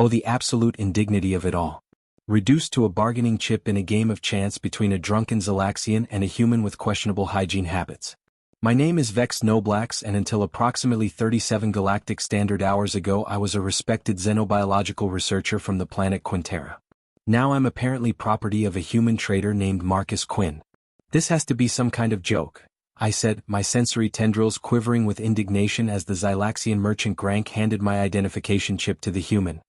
Oh, the absolute indignity of it all. Reduced to a bargaining chip in a game of chance between a drunken Zalaxian and a human with questionable hygiene habits. My name is Vex Noblax, and until approximately 37 galactic standard hours ago I was a respected xenobiological researcher from the planet Quinn. Now I'm apparently property of a human trader named Quinn. This has to be some kind of joke, I said, my sensory tendrils quivering with indignation as the Xylaxian merchant Grank handed my identification chip to the human.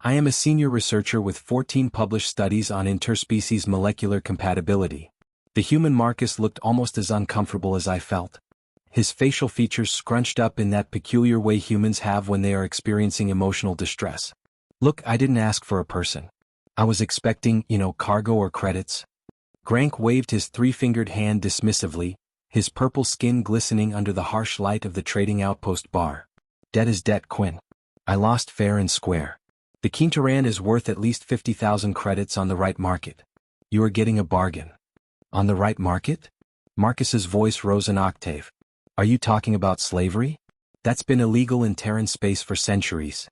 I am a senior researcher with 14 published studies on interspecies molecular compatibility. The human Marcus looked almost as uncomfortable as I felt. His facial features scrunched up in that peculiar way humans have when they are experiencing emotional distress. Look, I didn't ask for a person. I was expecting, cargo or credits. Grank waved his three-fingered hand dismissively, his purple skin glistening under the harsh light of the trading outpost bar. Debt is debt, Quinn. I lost fair and square. The Quintaran is worth at least 50,000 credits on the right market. You are getting a bargain. On the right market? Marcus's voice rose an octave. Are you talking about slavery? That's been illegal in Terran space for centuries.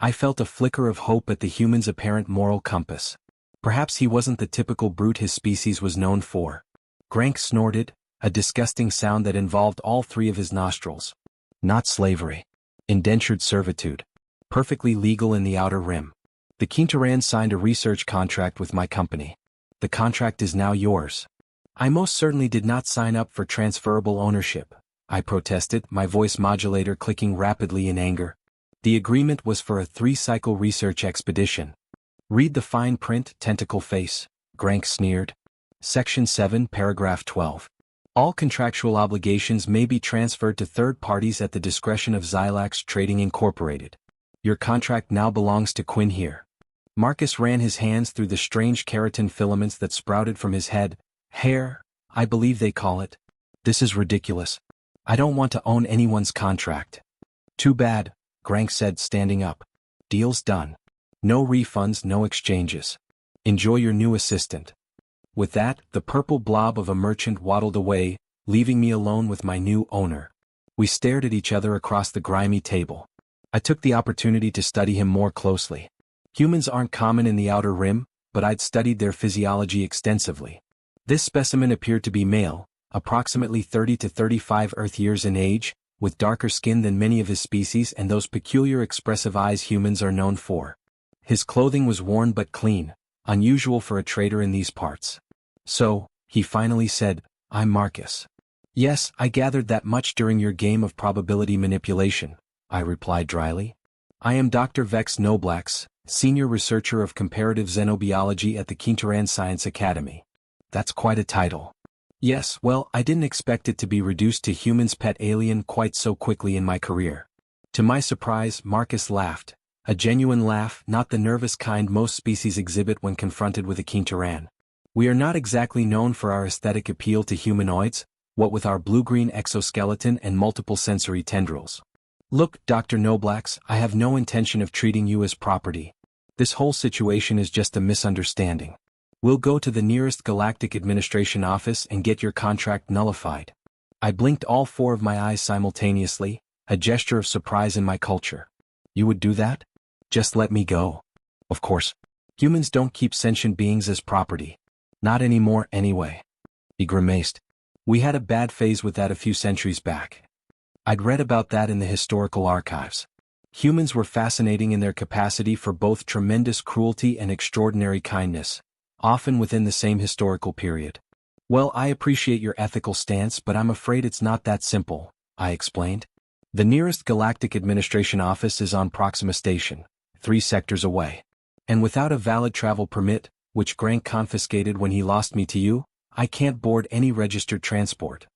I felt a flicker of hope at the human's apparent moral compass. Perhaps he wasn't the typical brute his species was known for. Grank snorted, a disgusting sound that involved all three of his nostrils. Not slavery. Indentured servitude. Perfectly legal in the Outer Rim. The Quintaran signed a research contract with my company. The contract is now yours. I most certainly did not sign up for transferable ownership, I protested, my voice modulator clicking rapidly in anger. The agreement was for a 3-cycle research expedition. Read the fine print, tentacle face, Grank sneered. Section 7, paragraph 12. All contractual obligations may be transferred to third parties at the discretion of Xylax Trading Incorporated. Your contract now belongs to Quinn here. Marcus ran his hands through the strange keratin filaments that sprouted from his head. Hair, I believe they call it. This is ridiculous. I don't want to own anyone's contract. Too bad, Grank said, standing up. Deal's done. No refunds, no exchanges. Enjoy your new assistant. With that, the purple blob of a merchant waddled away, leaving me alone with my new owner. We stared at each other across the grimy table. I took the opportunity to study him more closely. Humans aren't common in the Outer Rim, but I'd studied their physiology extensively. This specimen appeared to be male, approximately 30 to 35 Earth years in age, with darker skin than many of his species and those peculiar expressive eyes humans are known for. His clothing was worn but clean, unusual for a trader in these parts. So, he finally said, I'm Marcus. Yes, I gathered that much during your game of probability manipulation, I replied dryly. I am Dr. Vex Noblax, senior researcher of comparative xenobiology at the Quintaran Science Academy. That's quite a title. Yes, well, I didn't expect it to be reduced to human's pet alien quite so quickly in my career. To my surprise, Marcus laughed. A genuine laugh, not the nervous kind most species exhibit when confronted with a Quintaran. We are not exactly known for our aesthetic appeal to humanoids, what with our blue-green exoskeleton and multiple sensory tendrils. Look, Dr. Noblax, I have no intention of treating you as property. This whole situation is just a misunderstanding. We'll go to the nearest Galactic Administration office and get your contract nullified. I blinked all 4 of my eyes simultaneously, a gesture of surprise in my culture. You would do that? Just let me go. Of course. Humans don't keep sentient beings as property. Not anymore anyway. He grimaced. We had a bad phase with that a few centuries back. I'd read about that in the historical archives. Humans were fascinating in their capacity for both tremendous cruelty and extraordinary kindness, often within the same historical period. Well, I appreciate your ethical stance, but I'm afraid it's not that simple, I explained. The nearest Galactic Administration office is on Proxima Station, 3 sectors away. And without a valid travel permit, which Grank confiscated when he lost me to you, I can't board any registered transport.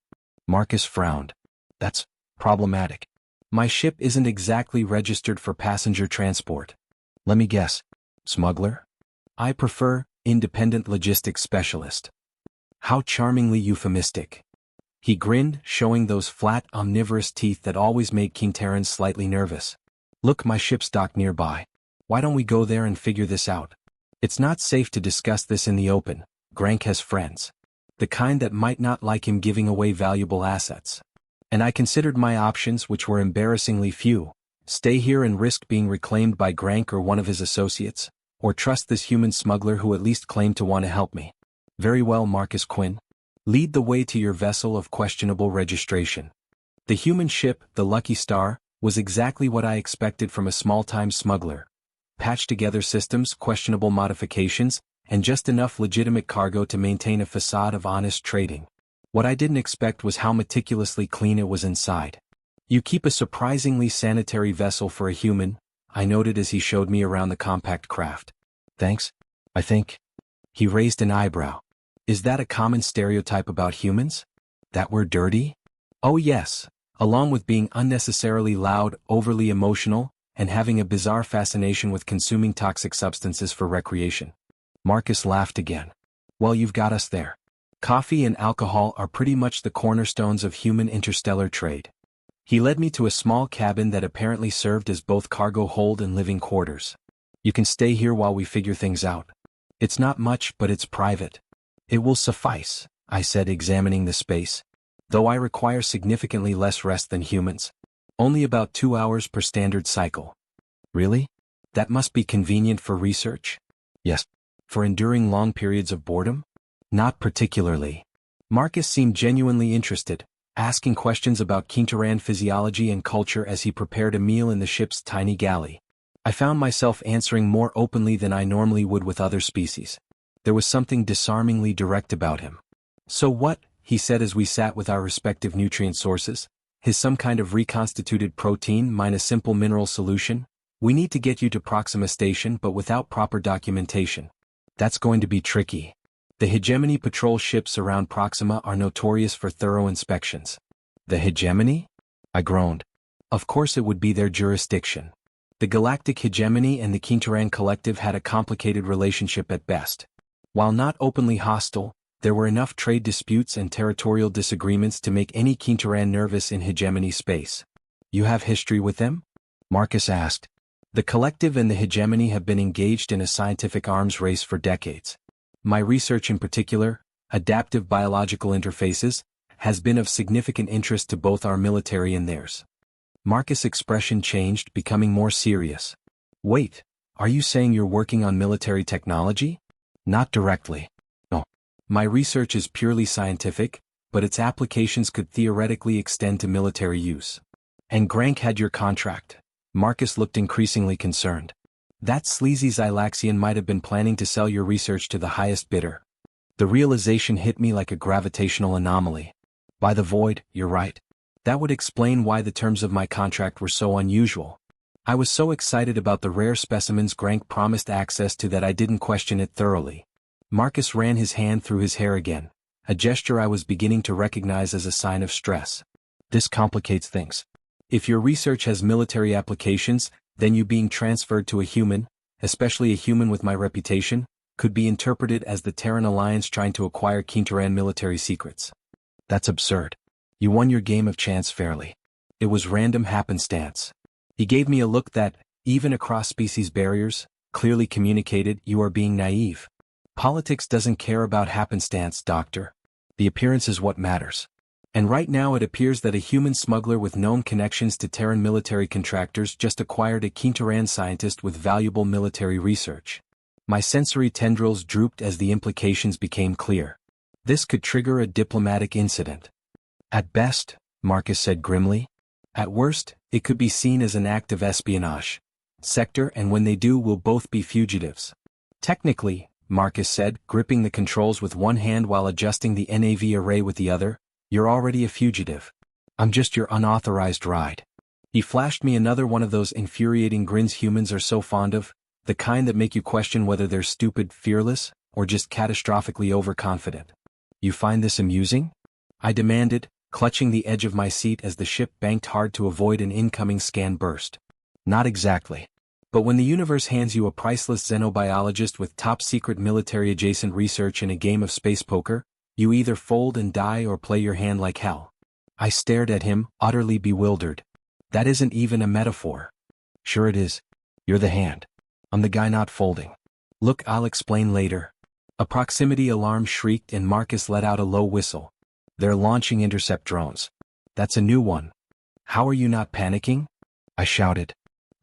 Marcus frowned. That's problematic. My ship isn't exactly registered for passenger transport. Let me guess. Smuggler? I prefer independent logistics specialist. How charmingly euphemistic. He grinned, showing those flat, omnivorous teeth that always made Quintarans slightly nervous. Look, my ship's docked nearby. Why don't we go there and figure this out? It's not safe to discuss this in the open. Grank has friends. The kind that might not like him giving away valuable assets. And I considered my options, which were embarrassingly few. Stay here and risk being reclaimed by Grank or one of his associates, or trust this human smuggler who at least claimed to want to help me. Very well, Marcus Quinn. Lead the way to your vessel of questionable registration. The human ship, the Lucky Star, was exactly what I expected from a small-time smuggler. Patched-together systems, questionable modifications, and just enough legitimate cargo to maintain a facade of honest trading. What I didn't expect was how meticulously clean it was inside. You keep a surprisingly sanitary vessel for a human, I noted as he showed me around the compact craft. Thanks, I think. He raised an eyebrow. Is that a common stereotype about humans? That we're dirty? Oh yes, along with being unnecessarily loud, overly emotional, and having a bizarre fascination with consuming toxic substances for recreation. Marcus laughed again. Well, you've got us there. Coffee and alcohol are pretty much the cornerstones of human interstellar trade. He led me to a small cabin that apparently served as both cargo hold and living quarters. You can stay here while we figure things out. It's not much, but it's private. It will suffice, I said, examining the space. Though I require significantly less rest than humans. Only about 2 hours per standard cycle. Really? That must be convenient for research? Yes. For enduring long periods of boredom? Not particularly. Marcus seemed genuinely interested, asking questions about Quintaran physiology and culture as he prepared a meal in the ship's tiny galley. I found myself answering more openly than I normally would with other species. There was something disarmingly direct about him. So what, he said as we sat with our respective nutrient sources, is some kind of reconstituted protein minus simple mineral solution? We need to get you to Proxima Station but without proper documentation. That's going to be tricky. The hegemony patrol ships around Proxima are notorious for thorough inspections. The hegemony? I groaned. Of course it would be their jurisdiction. The galactic hegemony and the Quintaran collective had a complicated relationship at best. While not openly hostile, there were enough trade disputes and territorial disagreements to make any Quintaran nervous in hegemony space. You have history with them? Marcus asked. The collective and the hegemony have been engaged in a scientific arms race for decades. My research in particular, adaptive biological interfaces, has been of significant interest to both our military and theirs. Marcus' expression changed, becoming more serious. Wait, are you saying you're working on military technology? Not directly. No. My research is purely scientific, but its applications could theoretically extend to military use. And Grank had your contract. Marcus looked increasingly concerned. That sleazy Xylaxian might have been planning to sell your research to the highest bidder. The realization hit me like a gravitational anomaly. By the void, you're right. That would explain why the terms of my contract were so unusual. I was so excited about the rare specimens Grank promised access to that I didn't question it thoroughly. Marcus ran his hand through his hair again, a gesture I was beginning to recognize as a sign of stress. This complicates things. If your research has military applications, then you being transferred to a human, especially a human with my reputation, could be interpreted as the Terran Alliance trying to acquire Quintaran military secrets. That's absurd. You won your game of chance fairly. It was random happenstance. He gave me a look that, even across species barriers, clearly communicated you are being naive. Politics doesn't care about happenstance, Doctor. The appearance is what matters. And right now it appears that a human smuggler with known connections to Terran military contractors just acquired a Quintaran scientist with valuable military research. My sensory tendrils drooped as the implications became clear. This could trigger a diplomatic incident. At best, Marcus said grimly. At worst, it could be seen as an act of espionage. Sector, and when they do, we'll both be fugitives. Technically, Marcus said, gripping the controls with one hand while adjusting the NAV array with the other, you're already a fugitive. I'm just your unauthorized ride. He flashed me another one of those infuriating grins humans are so fond of, the kind that make you question whether they're stupid, fearless, or just catastrophically overconfident. You find this amusing? I demanded, clutching the edge of my seat as the ship banked hard to avoid an incoming scan burst. Not exactly. But when the universe hands you a priceless xenobiologist with top-secret military-adjacent research in a game of space poker, you either fold and die or play your hand like hell. I stared at him, utterly bewildered. That isn't even a metaphor. Sure it is. You're the hand. I'm the guy not folding. Look, I'll explain later. A proximity alarm shrieked and Marcus let out a low whistle. They're launching intercept drones. That's a new one. How are you not panicking? I shouted.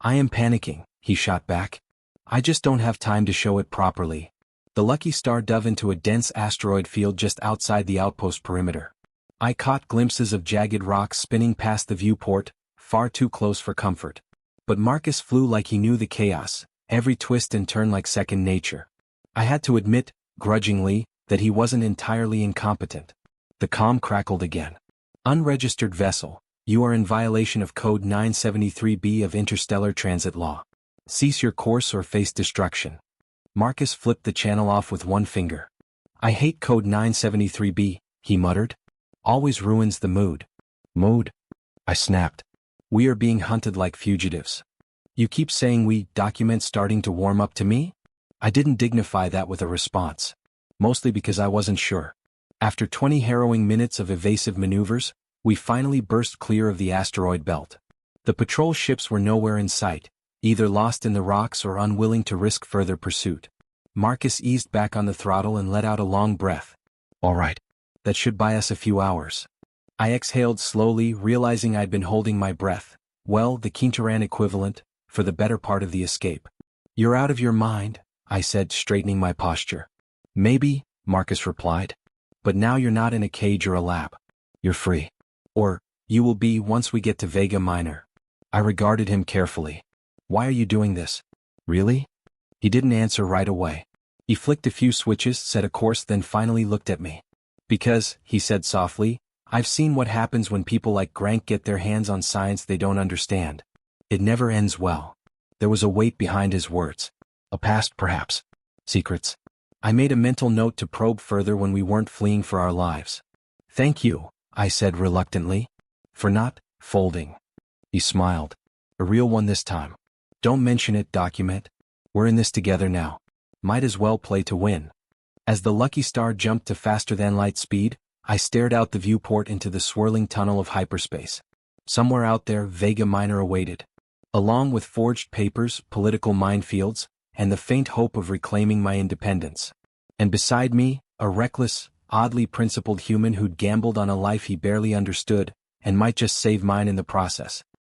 I am panicking, he shot back. I just don't have time to show it properly. The Lucky Star dove into a dense asteroid field just outside the outpost perimeter. I caught glimpses of jagged rocks spinning past the viewport, far too close for comfort. But Marcus flew like he knew the chaos, every twist and turn like second nature. I had to admit, grudgingly, that he wasn't entirely incompetent. The comm crackled again. Unregistered vessel, you are in violation of Code 973B of Interstellar Transit Law. Cease your course or face destruction. Marcus flipped the channel off with one finger. I hate Code 973B, he muttered. Always ruins the mood. Mood? I snapped. We are being hunted like fugitives. You keep saying we, document starting to warm up to me? I didn't dignify that with a response. Mostly because I wasn't sure. After 20 harrowing minutes of evasive maneuvers, we finally burst clear of the asteroid belt. The patrol ships were nowhere in sight, either lost in the rocks or unwilling to risk further pursuit. Marcus eased back on the throttle and let out a long breath. All right. That should buy us a few hours. I exhaled slowly, realizing I'd been holding my breath, well, the Quintaran equivalent, for the better part of the escape. You're out of your mind, I said, straightening my posture. Maybe, Marcus replied. But now you're not in a cage or a lab. You're free. Or, you will be once we get to Vega Minor. I regarded him carefully. Why are you doing this? Really? He didn't answer right away. He flicked a few switches, set a course, then finally looked at me. Because, he said softly, I've seen what happens when people like Grank get their hands on science they don't understand. It never ends well. There was a weight behind his words. A past, perhaps. Secrets. I made a mental note to probe further when we weren't fleeing for our lives. Thank you, I said reluctantly. For not folding. He smiled. A real one this time. Don't mention it, document. We're in this together now. Might as well play to win. As the Lucky Star jumped to faster-than-light speed, I stared out the viewport into the swirling tunnel of hyperspace. Somewhere out there, Vega Minor awaited. Along with forged papers, political minefields, and the faint hope of reclaiming my independence. And beside me, a reckless, oddly principled human who'd gambled on a life he barely understood, and might just save mine in the process.